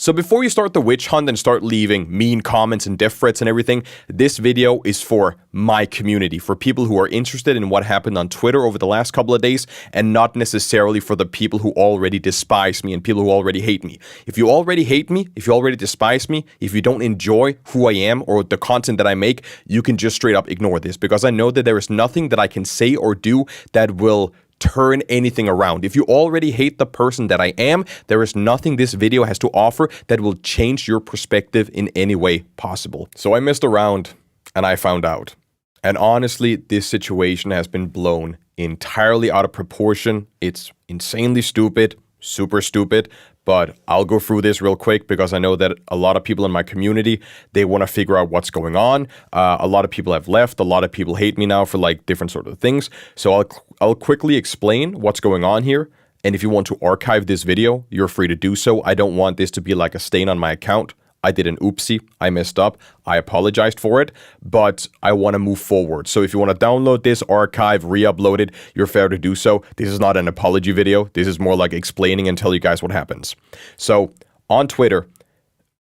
So before you start the witch hunt and start leaving mean comments and death threats and everything, this video is for my community, for people who are interested in what happened on Twitter over the last couple of days, and not necessarily for the people who already despise me and people who already hate me. If you already hate me, if you already despise me, if you don't enjoy who I am or the content that I make, you can just straight up ignore this, because I know that there is nothing that I can say or do that will turn anything around. If you already hate the person that I am, there is nothing this video has to offer that will change your perspective in any way possible. So I messed around and I found out. And honestly, this situation has been blown entirely out of proportion. It's insanely stupid, super stupid, but I'll go through this real quick because I know that a lot of people in my community, they want to figure out what's going on. A lot of people have left. A lot of people hate me now for like different sort of things. So I'll quickly explain what's going on here. And if you want to archive this video, you're free to do so. I don't want this to be like a stain on my account. I did an oopsie, I messed up, I apologized for it, but I want to move forward. So if you want to download this, archive, re-upload it, you're fair to do so. This is not an apology video. This is more like explaining and tell you guys what happens. So on Twitter,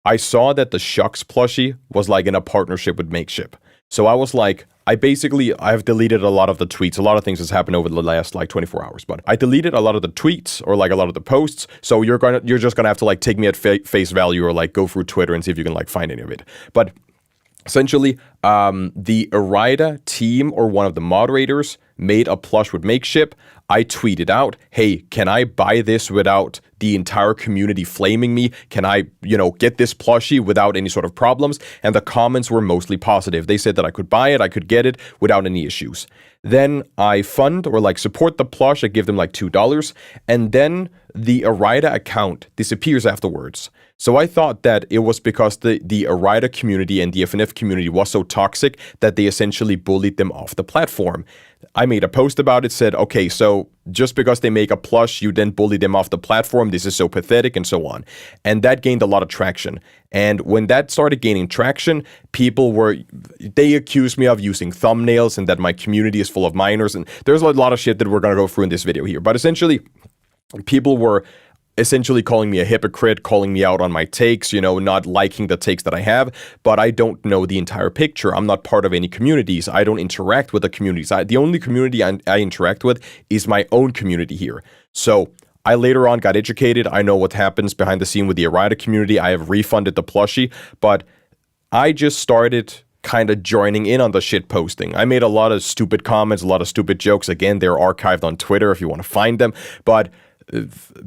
I saw that the Shucks plushie was like in a partnership with Makeship. So I was like, I've deleted a lot of the tweets. A lot of things has happened over the last like 24 hours, but I deleted a lot of the tweets or like a lot of the posts. So you're just gonna have to like take me at face value or like go through Twitter and see if you can like find any of it. But essentially, the Erida team or one of the moderators made a plush with Makeship. I tweeted out, hey, can I buy this without the entire community flaming me? Can I, get this plushie without any sort of problems? And the comments were mostly positive. They said that I could buy it, I could get it without any issues. Then I fund or like support the plush. I give them like $2. And then the Erida account disappears afterwards. So I thought that it was because the Erida community and the FNF community was so toxic that they essentially bullied them off the platform. I made a post about it, said, okay, so just because they make a plush, you then bully them off the platform. This is so pathetic and so on. And that gained a lot of traction. And when that started gaining traction, they accused me of using thumbnails and that my community is full of minors. And there's a lot of shit that we're going to go through in this video here. But essentially, people were essentially calling me a hypocrite, calling me out on my takes, not liking the takes that I have, but I don't know the entire picture. I'm not part of any communities. I don't interact with the communities. The only community I interact with is my own community here. So I later on got educated. I know what happens behind the scene with the Erida community. I have refunded the plushie, but I just started kind of joining in on the shit posting. I made a lot of stupid comments, a lot of stupid jokes. Again, they're archived on Twitter if you want to find them, but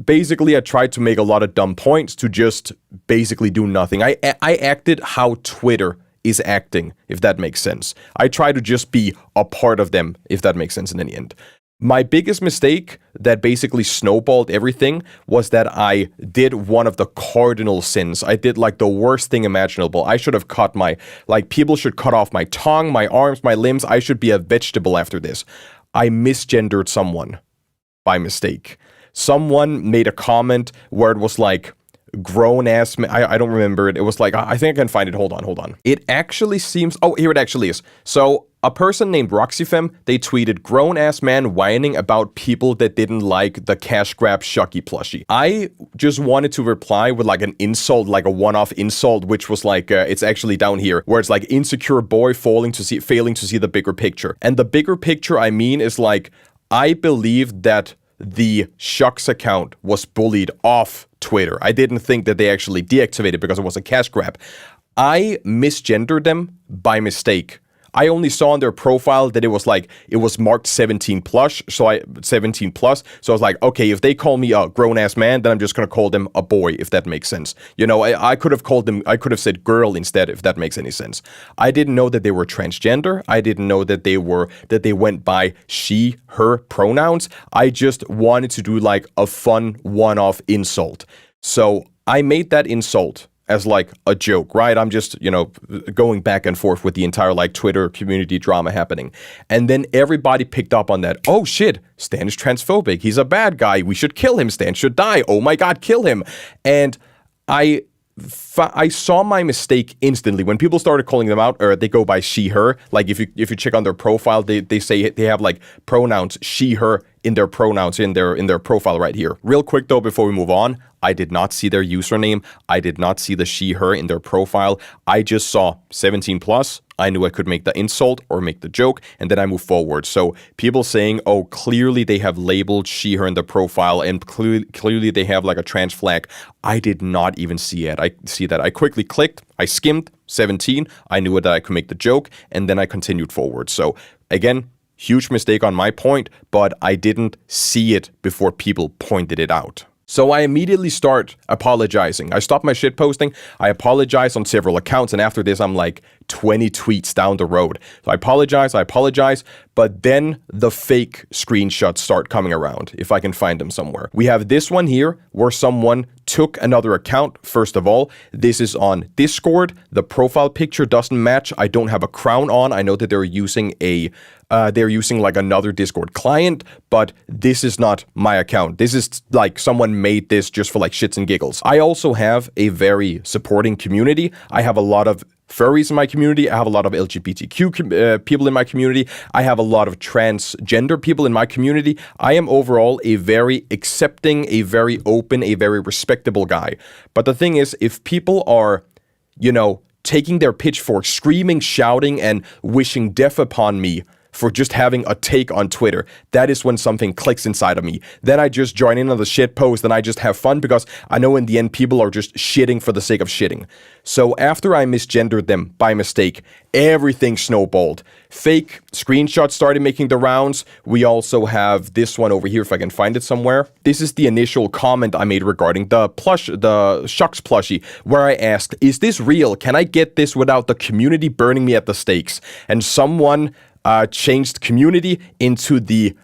basically I tried to make a lot of dumb points to just basically do nothing. I acted how Twitter is acting, if that makes sense. I try to just be a part of them, if that makes sense in the end. My biggest mistake that basically snowballed everything was that I did one of the cardinal sins. I did like the worst thing imaginable. I should have people should cut off my tongue, my arms, my limbs. I should be a vegetable after this. I misgendered someone by mistake. Someone made a comment where it was like grown ass man. I don't remember it. It was like, I think I can find it. Hold on. It actually seems, here it actually is. So a person named RoxyFem, they tweeted grown ass man whining about people that didn't like the cash grab Shucky plushie. I just wanted to reply with like an insult, like a one-off insult, which was like, it's actually down here where it's like insecure boy failing to see the bigger picture. And the bigger picture I mean is like, I believe that the Shucks account was bullied off Twitter. I didn't think that they actually deactivated because it was a cash grab. I misgendered them by mistake. I only saw on their profile that it was marked 17 plus. So I was like, okay, if they call me a grown ass man, then I'm just gonna call them a boy, if that makes sense. I could have said girl instead, if that makes any sense. I didn't know that they were transgender. I didn't know that they went by she, her pronouns. I just wanted to do like a fun one-off insult. So I made that insult as like a joke, right? I'm just, going back and forth with the entire like Twitter community drama happening. And then everybody picked up on that. Oh shit, Stan is transphobic. He's a bad guy. We should kill him. Stan should die. Oh my God, kill him. And I saw my mistake instantly when people started calling them out, or they go by she, her. Like if you check on their profile, they say they have like pronouns she, her in their pronouns in their profile right here. Real quick though, before we move on, I did not see their username. I did not see the she, her in their profile. I just saw 17 plus. I knew I could make the insult or make the joke, and then I move forward. So people saying, oh, clearly they have labeled she, her in the profile, and clearly they have like a trans flag. I did not even see it. I see that. I quickly clicked. I skimmed 17. I knew that I could make the joke, and then I continued forward. So again, huge mistake on my point, but I didn't see it before people pointed it out. So I immediately start apologizing. I stop my shit posting. I apologize on several accounts. And after this, I'm like 20 tweets down the road. So I apologize. But then the fake screenshots start coming around, if I can find them somewhere. We have this one here where someone took another account. First of all, this is on Discord. The profile picture doesn't match. I don't have a crown on. I know that they're using like another Discord client, but this is not my account. This is like someone made this just for like shits and giggles. I also have a very supporting community. I have a lot of furries in my community. I have a lot of LGBTQ people in my community. I have a lot of transgender people in my community. I am overall a very accepting, a very open, a very respectable guy. But the thing is, if people are, taking their pitchforks, screaming, shouting, and wishing death upon me for just having a take on Twitter, that is when something clicks inside of me. Then I just join in on the shit post and I just have fun because I know in the end people are just shitting for the sake of shitting. So after I misgendered them by mistake, everything snowballed. Fake screenshots started making the rounds. We also have this one over here, if I can find it somewhere. This is the initial comment I made regarding the Shucks plushie, where I asked, is this real? Can I get this without the community burning me at the stakes? And someone changed community into the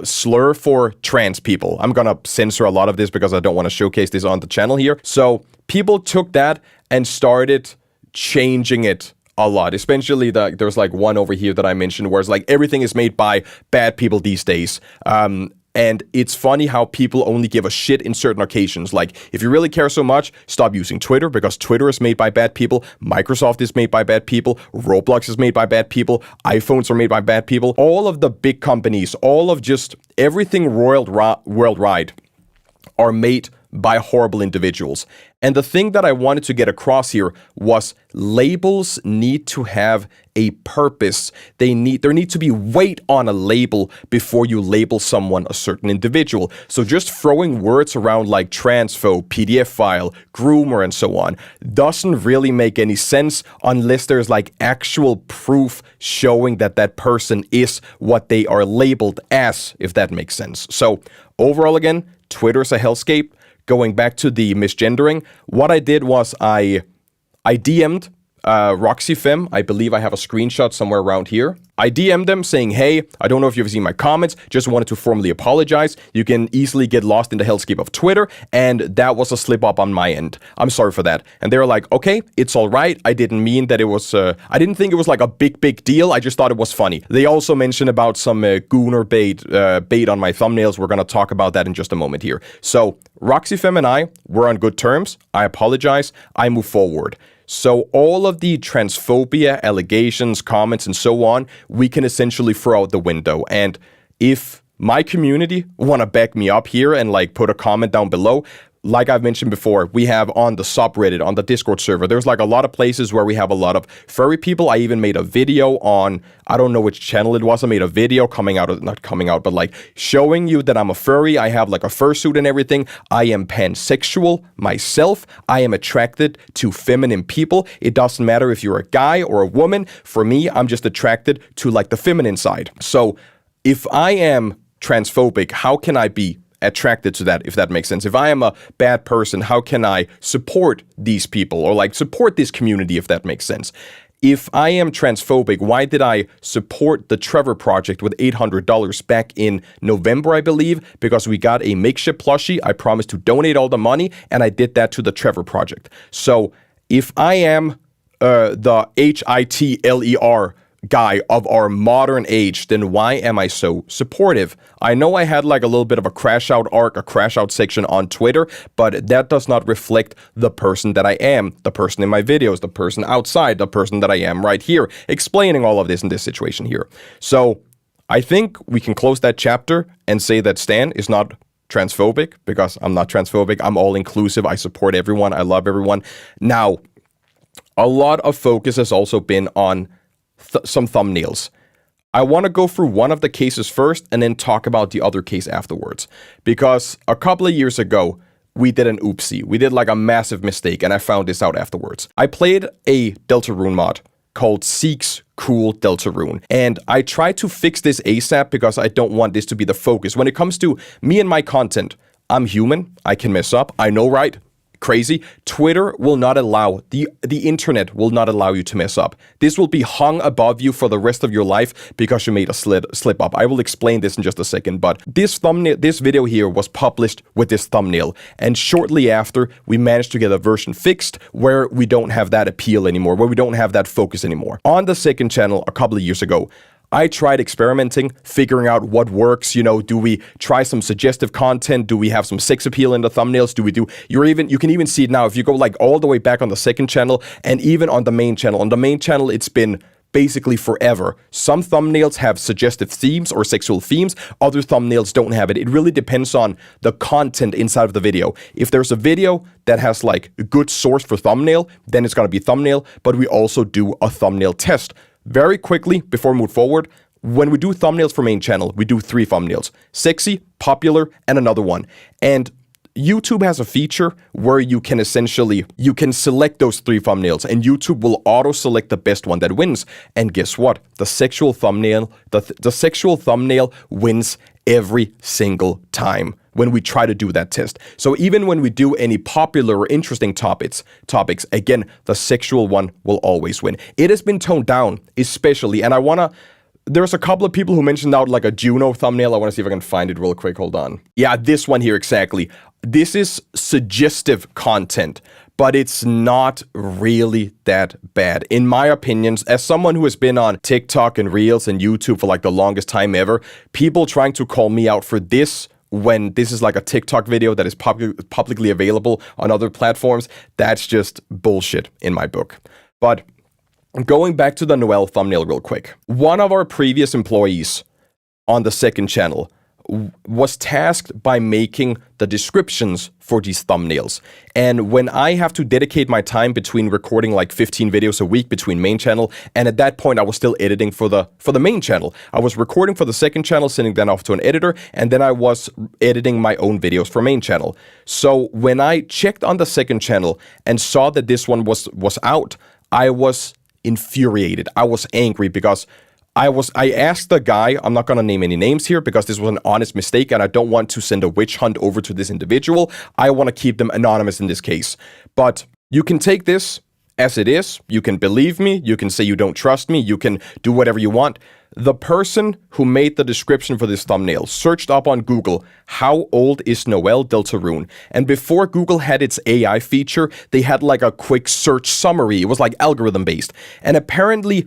slur for trans people. I'm gonna censor a lot of this because I don't want to showcase this on the channel here. So people took that and started changing it a lot. Especially there's like one over here that I mentioned where it's like everything is made by bad people these days. And it's funny how people only give a shit in certain occasions. Like, if you really care so much, stop using Twitter because Twitter is made by bad people. Microsoft is made by bad people. Roblox is made by bad people. iPhones are made by bad people. All of the big companies, all of just everything worldwide are made by horrible individuals. And the thing that I wanted to get across here was labels need to have a purpose. There need to be weight on a label before you label someone a certain individual. So just throwing words around like transphobe, PDF file, groomer, and so on doesn't really make any sense unless there's like actual proof showing that that person is what they are labeled as, if that makes sense. So overall, again, Twitter's a hellscape. Going back to the misgendering, what I did was I DM'd Roxy Femme. I believe I have a screenshot somewhere around here. I DM'd them saying, hey, I don't know if you've seen my comments, just wanted to formally apologize. You can easily get lost in the hellscape of Twitter, and that was a slip up on my end. I'm sorry for that. And they were like, okay, it's all right. I didn't mean that it was, I didn't think it was like a big deal. I just thought it was funny. They also mentioned about some gooner bait on my thumbnails. We're going to talk about that in just a moment here. So Roxy Femme and I were on good terms. I apologize. I move forward. So all of the transphobia, allegations, comments, and so on, we can essentially throw out the window. And if my community want to back me up here and like put a comment down below, like I've mentioned before, we have on the subreddit, on the Discord server, there's like a lot of places where we have a lot of furry people. I even made a video on, I don't know which channel it was, I made a video but like showing you that I'm a furry. I have like a fursuit and everything. I am pansexual myself. I am attracted to feminine people. It doesn't matter if you're a guy or a woman. For me, I'm just attracted to like the feminine side. So if I am transphobic, how can I be attracted to that, if that makes sense? If I am a bad person, how can I support these people or like support this community, if that makes sense? If I am transphobic, why did I support the Trevor Project with $800 back in November, I believe? Because we got a makeshift plushie. I promised to donate all the money, and I did that to the Trevor Project. So if I am the HITLER guy of our modern age, then why am I so supportive? I know I had like a little bit of a crash out arc, a crash out section on Twitter, but that does not reflect the person that I am, the person in my videos, the person outside, the person that I am right here, explaining all of this in this situation here. So I think we can close that chapter and say that Stan is not transphobic, because I'm not transphobic. I'm all inclusive. I support everyone. I love everyone. Now, a lot of focus has also been on some thumbnails. I want to go through one of the cases first and then talk about the other case afterwards. Because a couple of years ago, we did an oopsie. We did like a massive mistake, and I found this out afterwards. I played a Deltarune mod called Seek's Cool Deltarune, and I tried to fix this ASAP because I don't want this to be the focus. When it comes to me and my content, I'm human. I can mess up. I know, right? Crazy. Twitter will not allow, the internet will not allow you to mess up. This will be hung above you for the rest of your life because you made a slip up. I will explain this in just a second, but this video here was published with this thumbnail, and shortly after, we managed to get a version fixed where we don't have that appeal anymore, where we don't have that focus anymore. On the second channel a couple of years ago, I tried experimenting, figuring out what works. You know, do we try some suggestive content? Do we have some sex appeal in the thumbnails? You can even see it now if you go like all the way back on the second channel and even on the main channel. On the main channel, it's been basically forever. Some thumbnails have suggestive themes or sexual themes. Other thumbnails don't have it. It really depends on the content inside of the video. If there's a video that has like a good source for thumbnail, then it's going to be thumbnail, but we also do a thumbnail test. Very quickly, before we move forward, when we do thumbnails for main channel, we do 3 thumbnails. Sexy, popular, and another one. And YouTube has a feature where you can select those 3 thumbnails, and YouTube will auto-select the best one that wins. And guess what? The sexual thumbnail wins every single time when we try to do that test. So even when we do any popular or interesting topics, again, the sexual one will always win. It has been toned down, especially, and there's a couple of people who mentioned out like a Juno thumbnail. I want to see if I can find it real quick. Hold on. Yeah, this one here, exactly. This is suggestive content, but it's not really that bad. In my opinions, as someone who has been on TikTok and Reels and YouTube for like the longest time ever, people trying to call me out for this when this is like a TikTok video that is publicly available on other platforms, that's just bullshit in my book. But going back to the Noelle thumbnail real quick. One of our previous employees on the second channel was tasked by making the descriptions for these thumbnails. And when I have to dedicate my time between recording like 15 videos a week between main channel, and at that point I was still editing for the main channel. I was recording for the second channel, sending that off to an editor, and then I was editing my own videos for main channel. So when I checked on the second channel and saw that this one was out, I was infuriated. I was angry because I asked the guy, I'm not going to name any names here because this was an honest mistake and I don't want to send a witch hunt over to this individual. I want to keep them anonymous in this case. But you can take this as it is. You can believe me. You can say you don't trust me. You can do whatever you want. The person who made the description for this thumbnail searched up on Google, how old is Noelle Deltarune? And before Google had its AI feature, they had like a quick search summary. It was like algorithm based. And apparently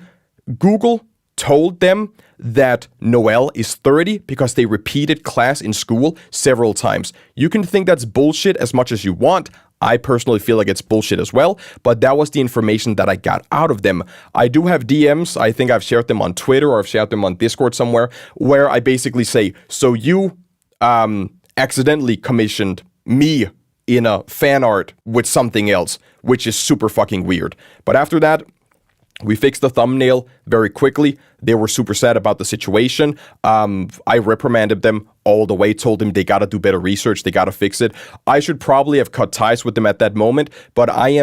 Google told them that Noelle is 30 because they repeated class in school several times. You can think that's bullshit as much as you want. I personally feel like it's bullshit as well, but that was the information that I got out of them. I do have DMs, I think I've shared them on Twitter or I've shared them on Discord somewhere, where I basically say, so you accidentally commissioned me in a fan art with something else, which is super fucking weird. But after that, we fixed the thumbnail very quickly. They were super sad about the situation. I reprimanded them all the way, told them they gotta do better research, they gotta fix it. I should probably have cut ties with them at that moment, but I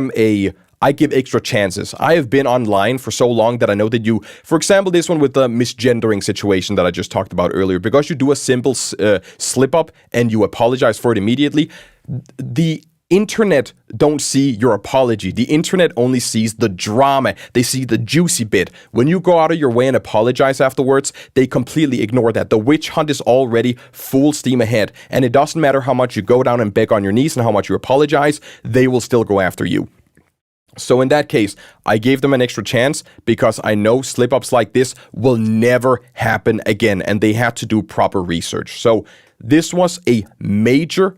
give extra chances. I have been online for so long that I know that for example, this one with the misgendering situation that I just talked about earlier, because you do a simple slip up and you apologize for it immediately, the internet don't see your apology. The internet only sees the drama. They see the juicy bit. When you go out of your way and apologize afterwards, they completely ignore that. The witch hunt is already full steam ahead. And it doesn't matter how much you go down and beg on your knees and how much you apologize, they will still go after you. So in that case, I gave them an extra chance because I know slip-ups like this will never happen again, and they had to do proper research. So This was a major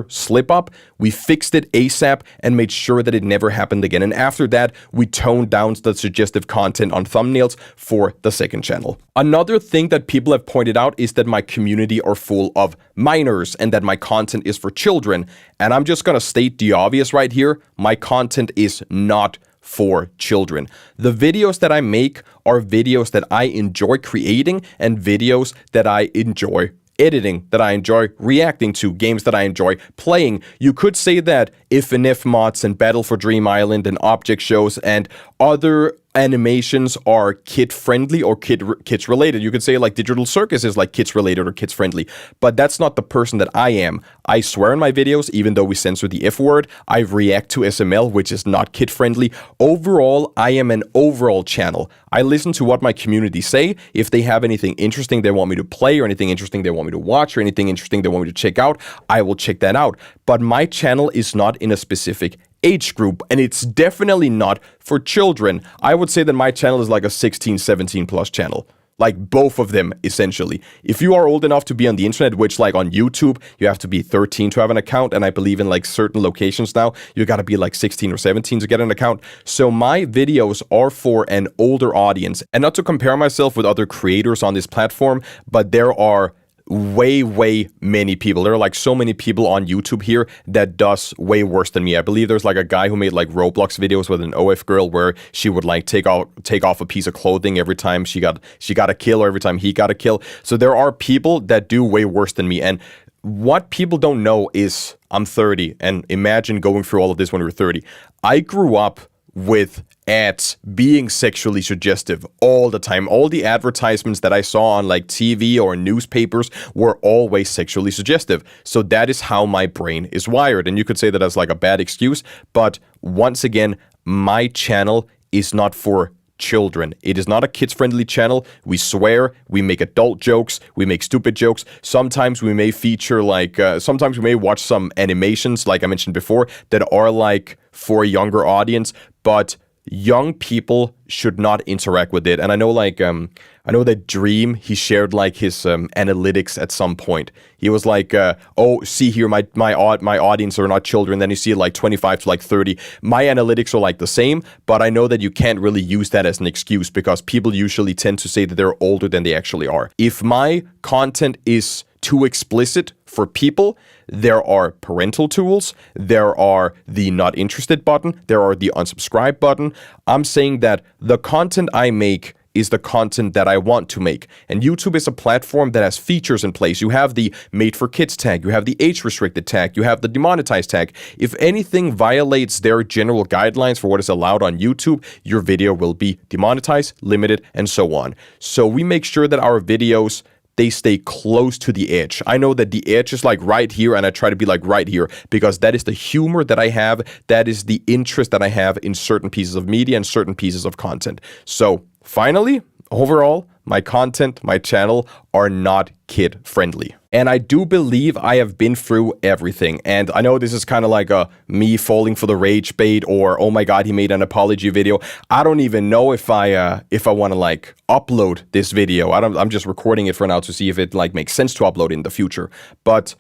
slip up. We fixed it ASAP and made sure that it never happened again. And after that, we toned down the suggestive content on thumbnails for the second channel. Another thing that people have pointed out is that my community are full of minors and that my content is for children. And I'm just gonna state the obvious right here. My content is not for children. The videos that I make are videos that I enjoy creating and videos that I enjoy editing, that I enjoy reacting to, games that I enjoy playing. You could say that If and If mods and Battle for Dream Island and object shows and other animations are kid-friendly or kids-related. You could say like Digital Circus is like kids-related or kids-friendly, but that's not the person that I am. I swear in my videos, even though we censor the F word, I react to SML, which is not kid-friendly. Overall, I am an overall channel. I listen to what my community say. If they have anything interesting they want me to play or anything interesting they want me to watch or anything interesting they want me to check out, I will check that out. But my channel is not in a specific age group, and it's definitely not for children. I would say that my channel is like a 16, 17 plus channel. Like both of them, essentially. If you are old enough to be on the internet, which like on YouTube, you have to be 13 to have an account, and I believe in like certain locations now, you gotta be like 16 or 17 to get an account. So my videos are for an older audience. And not to compare myself with other creators on this platform, but there are way many people. There are like so many people on YouTube here that does way worse than me. I believe there's like a guy who made like Roblox videos with an OF girl where she would like take off a piece of clothing every time she got a kill or every time he got a kill. So there are people that do way worse than me. And what people don't know is I'm 30, and imagine going through all of this when you're 30. I grew up with ads being sexually suggestive all the time. All the advertisements that I saw on like TV or newspapers were always sexually suggestive. So that is how my brain is wired. And you could say that as like a bad excuse, but once again, my channel is not for children. It is not a kids-friendly channel. We swear, we make adult jokes, we make stupid jokes. Sometimes we may feature like, sometimes we may watch some animations, like I mentioned before, that are like for a younger audience, but young people should not interact with it. And I know like, I know that Dream, he shared like his analytics at some point. He was like, oh, see here, my audience are not children. Then you see like 25 to like 30. My analytics are like the same, but I know that you can't really use that as an excuse because people usually tend to say that they're older than they actually are. If my content is too explicit for people, there are parental tools, there are the not interested button, there are the unsubscribe button. I'm saying that the content I make is the content that I want to make. And YouTube is a platform that has features in place. You have the made for kids tag, you have the age restricted tag, you have the demonetized tag. If anything violates their general guidelines for what is allowed on YouTube, your video will be demonetized, limited, and so on. So we make sure that our videos, they stay close to the edge. I know that the edge is like right here, and I try to be like right here because that is the humor that I have. That is the interest that I have in certain pieces of media and certain pieces of content. So finally, overall, my content, my channel are not kid friendly. And I do believe I have been through everything. And I know this is kind of like a me falling for the rage bait or, oh my God, he made an apology video. I don't even know if I want to like upload this video. I'm just recording it for now to see if it like makes sense to upload in the future. But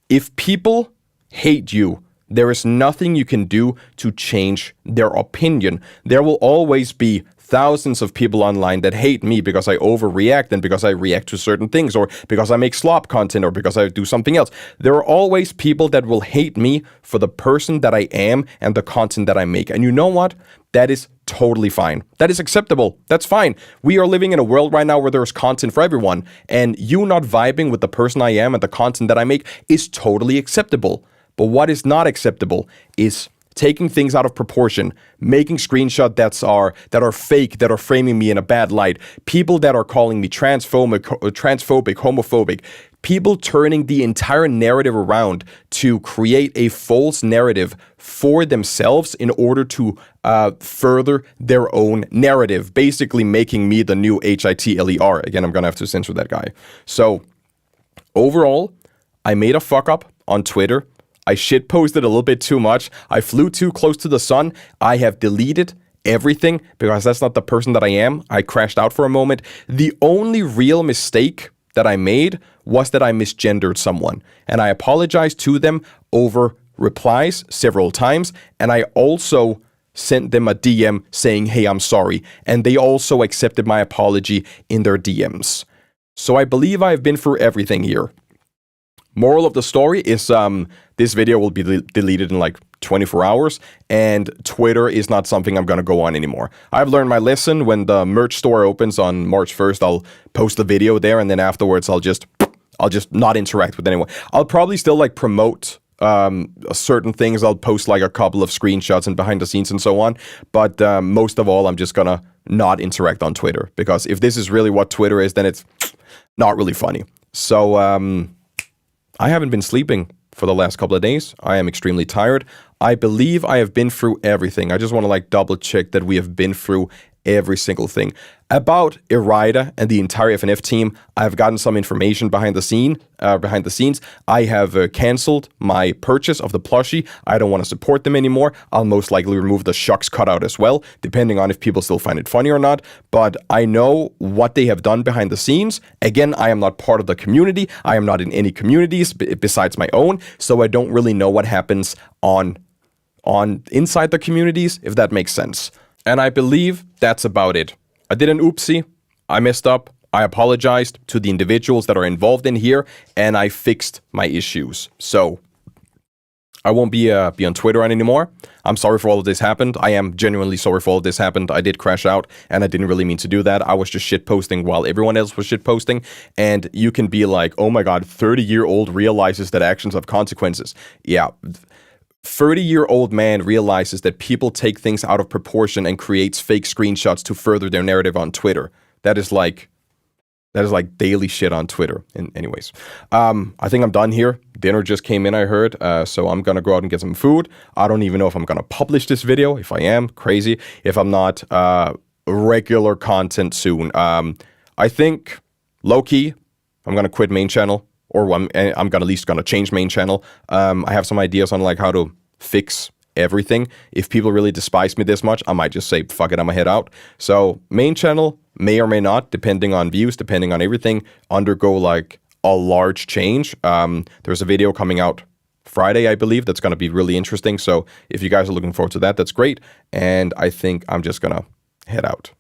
if people hate you, there is nothing you can do to change their opinion. There will always be thousands of people online that hate me because I overreact and because I react to certain things or because I make slop content or because I do something else. There are always people that will hate me for the person that I am and the content that I make. And you know what? That is totally fine. That is acceptable. That's fine. We are living in a world right now where there's content for everyone. And you not vibing with the person I am and the content that I make is totally acceptable. But what is not acceptable is taking things out of proportion, making screenshots that are fake, that are framing me in a bad light, people that are calling me transphobic, homophobic, people turning the entire narrative around to create a false narrative for themselves in order to further their own narrative, basically making me the new Hitler. Again, I'm gonna have to censor that guy. So overall, I made a fuck up on Twitter. I shitposted a little bit too much. I flew too close to the sun. I have deleted everything because that's not the person that I am. I crashed out for a moment. The only real mistake that I made was that I misgendered someone. And I apologized to them over replies several times. And I also sent them a DM saying, hey, I'm sorry. And they also accepted my apology in their DMs. So I believe I've been through everything here. Moral of the story is this video will be deleted in like 24 hours, and Twitter is not something I'm going to go on anymore. I've learned my lesson. When the merch store opens on March 1st, I'll post the video there, and then afterwards I'll just not interact with anyone. I'll probably still like promote certain things. I'll post like a couple of screenshots and behind the scenes and so on, but most of all, I'm just gonna not interact on Twitter, because if this is really what Twitter is, then it's not really funny. So I haven't been sleeping for the last couple of days. I am extremely tired. I believe I have been through everything. I just want to like double check that we have been through every single thing. About Irida and the entire FNF team, I've gotten some information behind the scenes. I have canceled my purchase of the plushie. I don't want to support them anymore. I'll most likely remove the shucks cutout as well, depending on if people still find it funny or not. But I know what they have done behind the scenes. Again, I am not part of the community. I am not in any communities besides my own, so I don't really know what happens on inside the communities, if that makes sense. And I believe that's about it. I did an oopsie. I messed up. I apologized to the individuals that are involved in here, and I fixed my issues. So I won't be on Twitter anymore. I'm sorry for all of this happened. I am genuinely sorry for all of this happened. I did crash out, and I didn't really mean to do that. I was just shitposting while everyone else was shitposting. And you can be like, oh my god, 30-year-old realizes that actions have consequences. Yeah. 30-year-old man realizes that people take things out of proportion and creates fake screenshots to further their narrative on Twitter. That is like daily shit on Twitter. Anyways, I think I'm done here. Dinner just came in, I heard, so I'm gonna go out and get some food. I don't even know if I'm gonna publish this video. If I am, crazy. If I'm not, regular content soon. I think, low-key, I'm gonna quit main channel. Or I'm gonna at least change main channel. I have some ideas on like how to fix everything. If people really despise me this much, I might just say, fuck it, I'm gonna head out. So main channel may or may not, depending on views, depending on everything, undergo like a large change. There's a video coming out Friday, I believe, that's gonna be really interesting. So if you guys are looking forward to that, that's great. And I think I'm just gonna head out.